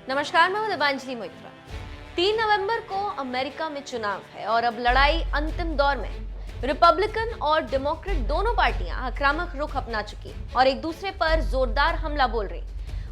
नमस्कार, मैं हूं दिव्यांजलि मोइत्रा। 3 नवंबर को अमेरिका में चुनाव है और अब लड़ाई अंतिम दौर में है। रिपब्लिकन और डेमोक्रेट दोनों पार्टियां आक्रामक रुख अपना चुकी और एक दूसरे पर जोरदार हमला बोल रही।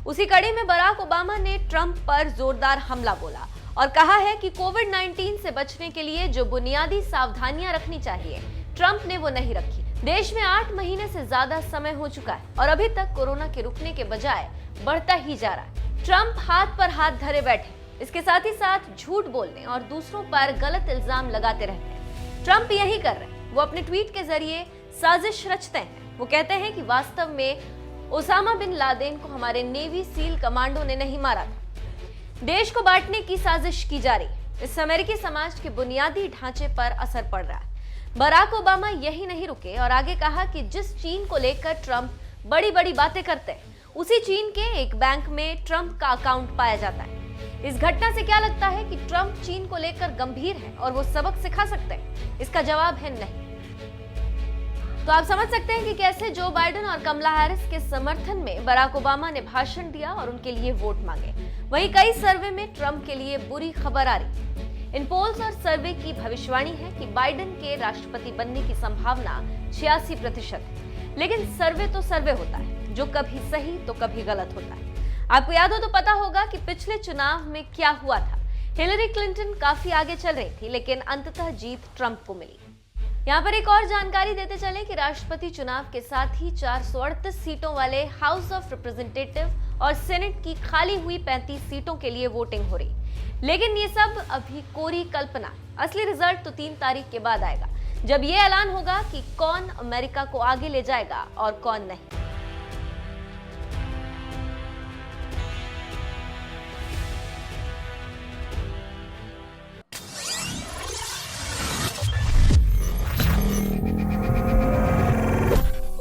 उसी कड़ी में बराक ओबामा ने ट्रंप पर जोरदार हमला बोला और कहा है कि कोविड-19 से बचने के लिए जो बुनियादी सावधानियां रखनी चाहिए, ट्रंप ने वो नहीं रखी। देश में 8 महीने से ज्यादा समय हो चुका है और अभी तक कोरोना के रुकने के बजाय बढ़ता ही जा रहा है। ट्रंप हाथ पर हाथ धरे बैठे, इसके साथ ही साथ झूठ बोलने और दूसरों पर गलत इल्जाम लगाते रहते हैं। ट्रंप यही कर रहे हैं। वो अपने ट्वीट के जरिए साजिश रचते हैं। वो कहते हैं कि वास्तव में ओसामा बिन लादेन को हमारे नेवी सील कमांडो ने नहीं मारा था। देश को बांटने की साजिश की जा रही। इससे अमेरिकी समाज के बुनियादी ढांचे पर असर पड़ रहा है। बराक ओबामा यही नहीं रुके और आगे कहा कि जिस चीन को लेकर ट्रंप बड़ी बड़ी बातें करते हैं, उसी चीन के एक बैंक में ट्रंप का अकाउंट पाया जाता है। इस घटना से क्या लगता है कि ट्रंप चीन को लेकर गंभीर है और वो सबक सिखा सकते हैं? इसका जवाब है नहीं। तो आप समझ सकते हैं कि कैसे जो बाइडेन और कमला हैरिस के समर्थन में बराक ओबामा ने भाषण दिया और उनके लिए वोट मांगे। वहीं कई सर्वे में ट्रंप के लिए बुरी खबर आ रही। इन पोल्स और सर्वे की भविष्यवाणी है कि बाइडेन के राष्ट्रपति बनने की संभावना 86% है। लेकिन सर्वे तो सर्वे होता है, जो कभी सही तो कभी गलत होता है। आपको याद हो तो पता होगा कि पिछले चुनाव में क्या हुआ था। हिलरी क्लिंटन काफी आगे चल रही थी, लेकिन अंततः जीत ट्रंप को मिली। यहाँ पर एक और जानकारी देते चले कि राष्ट्रपति चुनाव के साथ ही 438 सीटों वाले हाउस ऑफ रिप्रेजेंटेटिव और सेनेट की खाली हुई 35 सीटों के लिए वोटिंग हो रही। लेकिन ये सब अभी कोरी कल्पना। असली रिजल्ट तो 3 तारीख के बाद आएगा, जब ये ऐलान होगा कि कौन अमेरिका को आगे ले जाएगा और कौन नहीं।